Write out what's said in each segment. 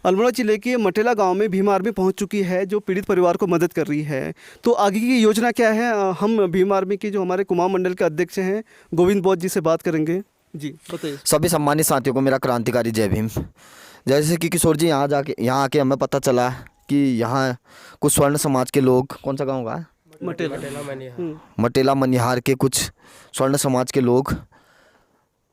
अल्मोड़ा जिले के मटेला गांव में भीम आर्मी पहुंच चुकी है, जो पीड़ित परिवार को मदद कर रही है। तो आगे की योजना क्या है, हम भीम आर्मी के जो हमारे कुमाऊं मंडल के अध्यक्ष हैं गोविंद बौद्ध जी से बात करेंगे। जी बताइए। सभी सम्मानित साथियों को मेरा क्रांतिकारी जय भीम। जैसे कि किशोर जी यहाँ आके हमें पता चला कि यहाँ कुछ स्वर्ण समाज के लोग, कौन सा गाँव का, मटेला मनिहार के कुछ स्वर्ण समाज के लोग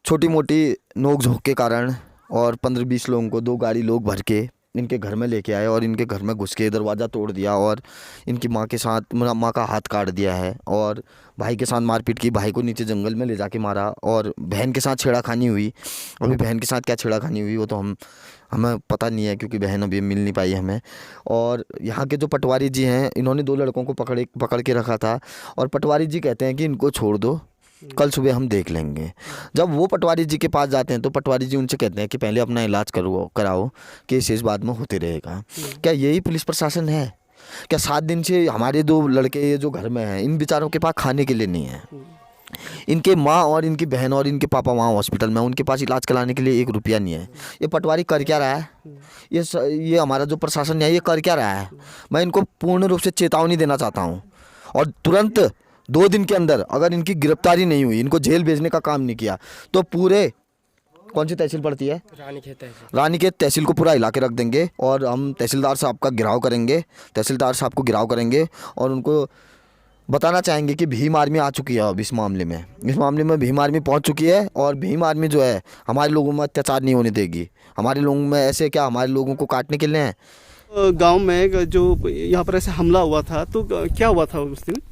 छोटी मोटी नोक झोंक के कारण और 15-20 लोगों को 2 गाड़ी लोग भर के इनके घर में लेके आए और इनके घर में घुस के दरवाज़ा तोड़ दिया और इनकी माँ का हाथ काट दिया है और भाई के साथ मारपीट की, भाई को नीचे जंगल में ले जाके मारा और बहन के साथ छेड़ाखानी हुई। अभी बहन के साथ क्या छेड़ाखानी हुई वो तो हमें पता नहीं है, क्योंकि बहन अभी मिल नहीं पाई हमें। और यहाँ के जो पटवारी जी हैं, इन्होंने 2 लड़कों को पकड़ के रखा था और पटवारी जी कहते हैं कि इनको छोड़ दो, कल सुबह हम देख लेंगे। जब वो पटवारी जी के पास जाते हैं तो पटवारी जी उनसे कहते हैं कि पहले अपना इलाज कराओ, केस बाद में होते रहेगा। क्या यही पुलिस प्रशासन है? क्या 7 दिन से हमारे 2 लड़के ये जो घर में हैं, इन बेचारों के पास खाने के लिए नहीं है। इनके माँ और इनकी बहन और इनके पापा वहाँ हॉस्पिटल में, उनके पास इलाज कराने के लिए 1 रुपया नहीं है। ये पटवारी कर क्या रहा है? ये हमारा जो प्रशासन है ये कर क्या रहा है? मैं इनको पूर्ण रूप से चेतावनी देना चाहता हूँ और तुरंत 2 दिन के अंदर अगर इनकी गिरफ्तारी नहीं हुई, इनको जेल भेजने का काम नहीं किया, तो पूरे, कौन सी तहसील पड़ती है, रानीखेत तहसील को पूरा हिला के रख देंगे और हम तहसीलदार साहब का घेराव करेंगे, तहसीलदार साहब को घेराव करेंगे और उनको बताना चाहेंगे कि भीम आर्मी आ चुकी है। अब इस मामले में भीम आर्मी पहुंच चुकी है और भीम आर्मी जो है हमारे लोगों में अत्याचार नहीं होने देगी। हमारे लोगों में ऐसे क्या हमारे लोगों को काटने के लिए हैं। गाँव में जो यहाँ पर ऐसे हमला हुआ था तो क्या हुआ था उस दिन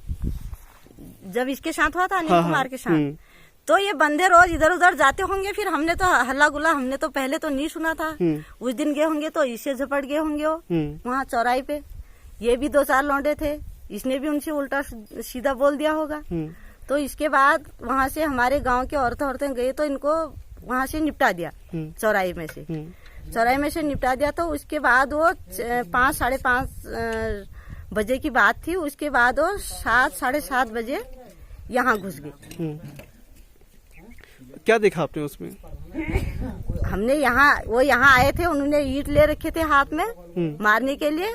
जब इसके साथ हुआ था अनिल कुमार के साथ? तो ये बंदे रोज इधर उधर जाते होंगे, फिर हमने तो हल्ला गुल्ला हमने तो पहले तो नहीं सुना था। उस दिन गए होंगे तो इससे झपट गए होंगे वो वहाँ चौराहे पे। ये भी 2-4 लौंडे थे, इसने भी उनसे उल्टा सीधा बोल दिया होगा। तो इसके बाद वहाँ से हमारे गांव के औरतें गए तो इनको वहाँ से निपटा दिया, चौराहे में से निपटा दिया। तो उसके बाद वो 5-5:30 बजे की बात थी। उसके बाद वो 7-7:30 बजे यहाँ घुस गए। क्या देखा आपने उसमें? हमने वो यहाँ आए थे, उन्होंने ईंट ले रखे थे हाथ में मारने के लिए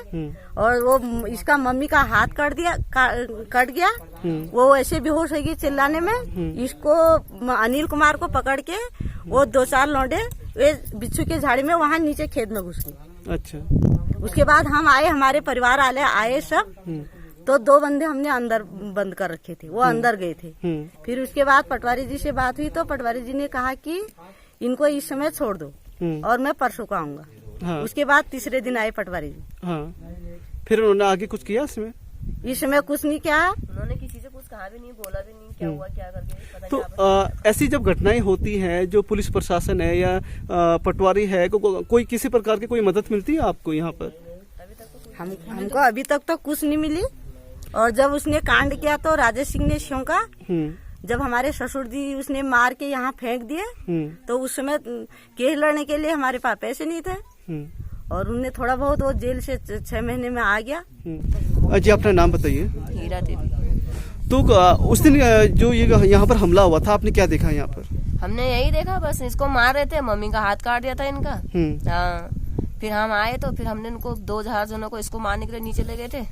और वो इसका मम्मी का हाथ कट गया। वो ऐसे बेहोश हो गई चिल्लाने में। इसको अनिल कुमार को पकड़ के वो 2-4 लौंडे वे बिच्छू के झाड़ी में वहाँ नीचे खेत में घुस गए। अच्छा। उसके बाद हम आए, हमारे परिवार वाले आए सब, तो 2 बंदे हमने अंदर बंद कर रखे थे, वो अंदर गए थे। फिर उसके बाद पटवारी जी से बात हुई तो पटवारी जी ने कहा कि इनको इस समय छोड़ दो और मैं परसों को आऊंगा। हाँ। उसके बाद तीसरे दिन आए पटवारी जी। हाँ। फिर उन्होंने आगे कुछ किया इसमें? इस समय कुछ नहीं किया, उन्होंने किसी से कुछ कहा भी नहीं, बोला भी नहीं, क्या हुआ क्या करके। तो ऐसी जब घटनाएं होती हैं, जो पुलिस प्रशासन है या पटवारी है, कोई किसी प्रकार की कोई मदद मिलती है आपको यहाँ पर? हमको अभी तक तो कुछ नहीं मिली। और जब उसने कांड किया तो राजेश सिंह ने शौका, जब हमारे ससुर जी उसने मार के यहाँ फेंक दिए तो उस समय केस लड़ने के लिए हमारे पास पैसे नहीं थे और उन्हें थोड़ा बहुत वो जेल से 6 महीने में आ गया। जी अपना नाम बताइए। हीरा देवी। तो उस दिन जो ये यहाँ पर हमला हुआ था, आपने क्या देखा यहाँ पर? हमने यही देखा, बस इसको मार रहे थे, मम्मी का हाथ काट दिया था इनका। हाँ, फिर हम आए तो फिर हमने इनको 2 जनों को इसको मारने के लिए नीचे ले गए थे।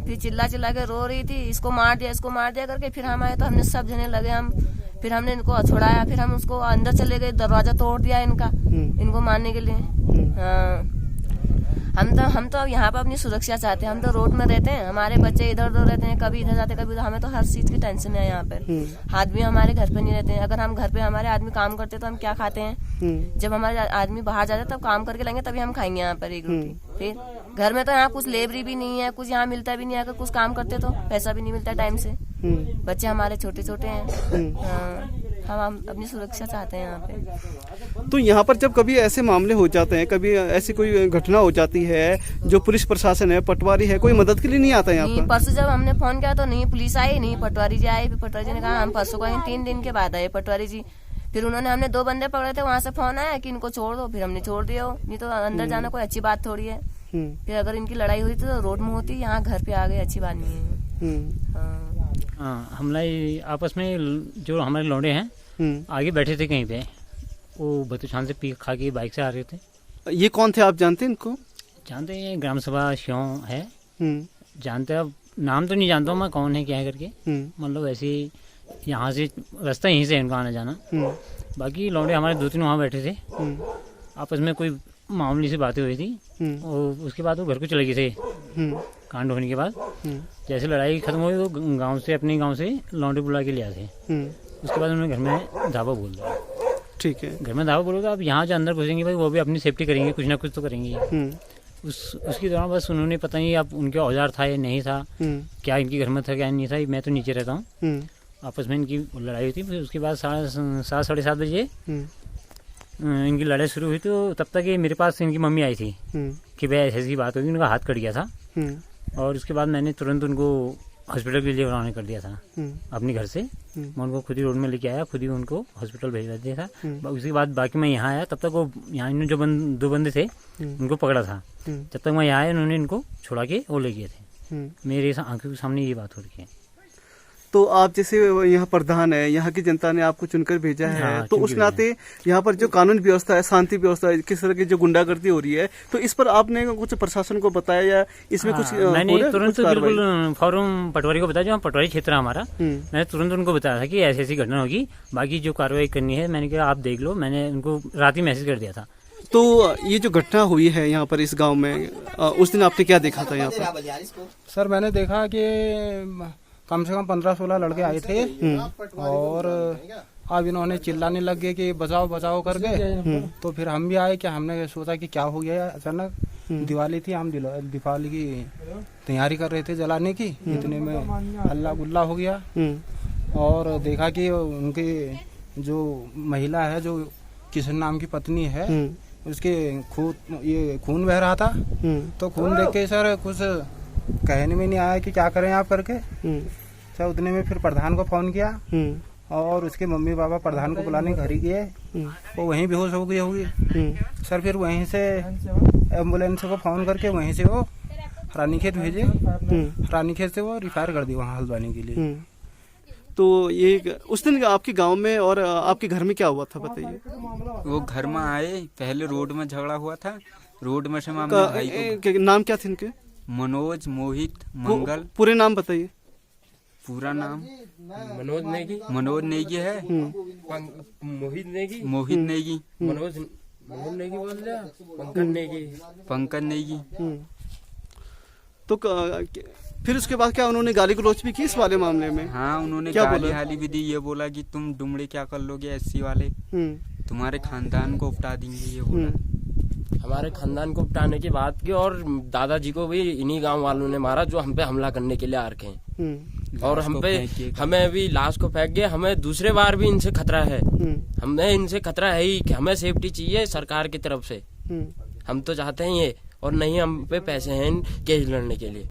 फिर चिल्ला के रो रही थी, इसको मार दिया करके। फिर हम आए तो हमने सब जने लगे, फिर हमने इनको छुड़ाया, फिर हम उसको अंदर चले गए, दरवाजा तोड़ दिया इनको मारने के लिए। हाँ, हम तो यहाँ पर अपनी सुरक्षा चाहते हैं। हम तो रोड में रहते हैं, हमारे बच्चे इधर उधर रहते हैं, कभी इधर जाते कभी उधर। हमें तो हर चीज की टेंशन है यहाँ पर। आदमी हमारे घर पे नहीं रहते हैं। अगर हम घर पे हमारे आदमी काम करते तो हम क्या खाते हैं? जब हमारे आदमी बाहर जाते तब काम करके लाएंगे तभी हम खाएंगे यहाँ पर 1 रोटी। फिर घर में तो यहाँ कुछ लेबरी भी नहीं है, कुछ यहाँ मिलता भी नहीं है। अगर कुछ काम करते तो पैसा भी नहीं मिलता टाइम से। बच्चे हमारे छोटे छोटे हैं। हम अपनी सुरक्षा चाहते हैं यहाँ पे। तो यहाँ पर जब कभी ऐसे मामले हो जाते हैं, कभी ऐसी कोई घटना हो जाती है, जो पुलिस प्रशासन है, पटवारी है, कोई मदद के लिए नहीं आता यहाँ पर? परसों जब हमने फोन किया तो नहीं पुलिस आई, नहीं पटवारी जी आए। फिर पटवारी जी ने कहा हम परसों को आए। 3 दिन के बाद आए पटवारी जी। फिर हमने 2 बंदे पकड़े थे, वहाँ से फोन आया कि इनको छोड़ दो। फिर हमने छोड़ दिया। नहीं तो अंदर जाना कोई अच्छी बात थोड़ी है। फिर अगर इनकी लड़ाई हुई तो रोड में होती, यहाँ घर पे आ गए, अच्छी बात नहीं है। हमला आपस में जो हमारे लौंडे हैं आगे बैठे थे कहीं पे, वो बतूछान से पी खा के बाइक से आ रहे थे। ये कौन थे, आप जानते हैं इनको? जानते हैं, ग्राम सभा श्यों है, जानते हैं। अब नाम तो नहीं जानता हूँ मैं कौन है क्या है करके, मतलब ऐसे ही यहाँ से रास्ता यहीं से इनका आना जाना। बाकी लौंडे हमारे 2-3 वहाँ बैठे थे, आपस में कोई मामूली सी बातें हुई थी और उसके बाद वो घर को चले गए थे। कांड होने के बाद जैसे लड़ाई खत्म हुई तो गांव से, अपने गांव से लौंडे बुला के ले आते। उसके बाद उन्होंने घर में धावा बोल दिया। ठीक है, घर में धावा बोलो तो अब यहाँ जो अंदर घुसेंगे भाई वो भी अपनी सेफ्टी करेंगे, कुछ ना कुछ तो करेंगे। उसकी दौरान बस उन्होंने पता नहीं अब उनके औजार था या नहीं था, क्या इनके घर में था क्या नहीं था, मैं तो नीचे रहता हूँ। आपस में इनकी लड़ाई हुई थी। फिर उसके बाद 7, 7:30 बजे इनकी लड़ाई शुरू हुई। तो तब तक ये मेरे पास इनकी मम्मी आई थी कि भाई ऐसी बात होगी, उनका हाथ कट गया था। और उसके बाद मैंने तुरंत उनको हॉस्पिटल के लिए रवाना कर दिया था अपने घर से। मैं उनको खुद ही रोड में लेके आया, खुद ही उनको हॉस्पिटल भेज दिया था। उसके बाद बाकी मैं यहाँ आया, तब तक वो यहाँ इन्होंने जो 2 बंदे थे उनको पकड़ा था। जब तक मैं यहाँ आया उन्होंने इनको छुड़ा के वो ले गए थे। मेरे आंखों के सामने ये बात हो रही है। तो आप जैसे यहाँ प्रधान है, यहाँ की जनता ने आपको चुनकर भेजा है, हाँ, तो उस नाते यहाँ पर जो कानून व्यवस्था है, शांति व्यवस्था है, किस तरह की जो गुंडागर्दी हो रही है, तो इस पर आपने कुछ प्रशासन को बताया या इसमें कुछ मैंने तुरंत बिल्कुल फॉरम पटवारी को बताया, जो पटवारी क्षेत्र हमारा, मैंने तुरंत उनको बताया था कि ऐसी ऐसी घटना होगी, बाकी जो कार्रवाई करनी है मैंने कहा आप देख लो। मैंने उनको रात ही मैसेज कर दिया था। तो ये जो घटना हुई है यहाँ पर इस गाँव में, उस दिन आपने क्या देखा था यहाँ पर? सर मैंने देखा कि कम से कम 15-16 लड़के आए थे और अब इन्होंने चिल्लाने लग गए कि बचाओ बचाओ करके। तो फिर हम भी आए कि हमने सोचा कि क्या हो गया। अचानक दिवाली थी, हम दिवाली की तैयारी कर रहे थे जलाने की, इतने में हल्ला गुल्ला हो गया और देखा कि उनकी जो महिला है, जो किशन नाम की पत्नी है, उसके खून बह रहा था। तो खून देख के सर कुछ कहने में नहीं आया कि क्या करें आप करके। सर उतने में फिर प्रधान को फोन किया और उसके मम्मी पापा प्रधान को बुलाने घर ही गए। वो वहीं बेहोश हो गई होगी। सर फिर वहीं से एम्बुलेंस को फोन करके वहीं से वो रानीखेत भेजे। रानीखेत से वो रिफायर कर दी वहाँ हल्द्वानी के लिए। तो ये उस दिन आपके गांव में और आपके घर में क्या हुआ था बताइए? वो घर में आए, पहले रोड में झगड़ा हुआ था। रोड में से मामले भाई को, नाम क्या थे इनके? मनोज, मोहित, मंगल। पूरे नाम बताइए। पूरा नाम मनोज नेगी है, मोहित नेगी, मनोज नेगी बोल दिया, पंकज नेगी। तो फिर उसके बाद क्या उन्होंने गाली गलौज भी की इस वाले मामले में? हाँ, उन्होंने क्या गाली हाली भी दी। ये बोला कि तुम डुमड़े क्या कर लोगे एससी वाले, तुम्हारे खानदान को उपटा देंगे, ये बोला। हमारे खानदान को उपटाने की बात की और दादाजी को भी इन्हीं गांव वालों ने मारा जो हम पे हमला करने के लिए आ रखे हैं। और हमें अभी लाश को फेंक गए। हमें दूसरे बार भी इनसे खतरा है। हमें इनसे खतरा है ही कि हमें सेफ्टी चाहिए सरकार की तरफ से। हम तो चाहते हैं ये, और नहीं हम पे पैसे हैं केस लड़ने के लिए।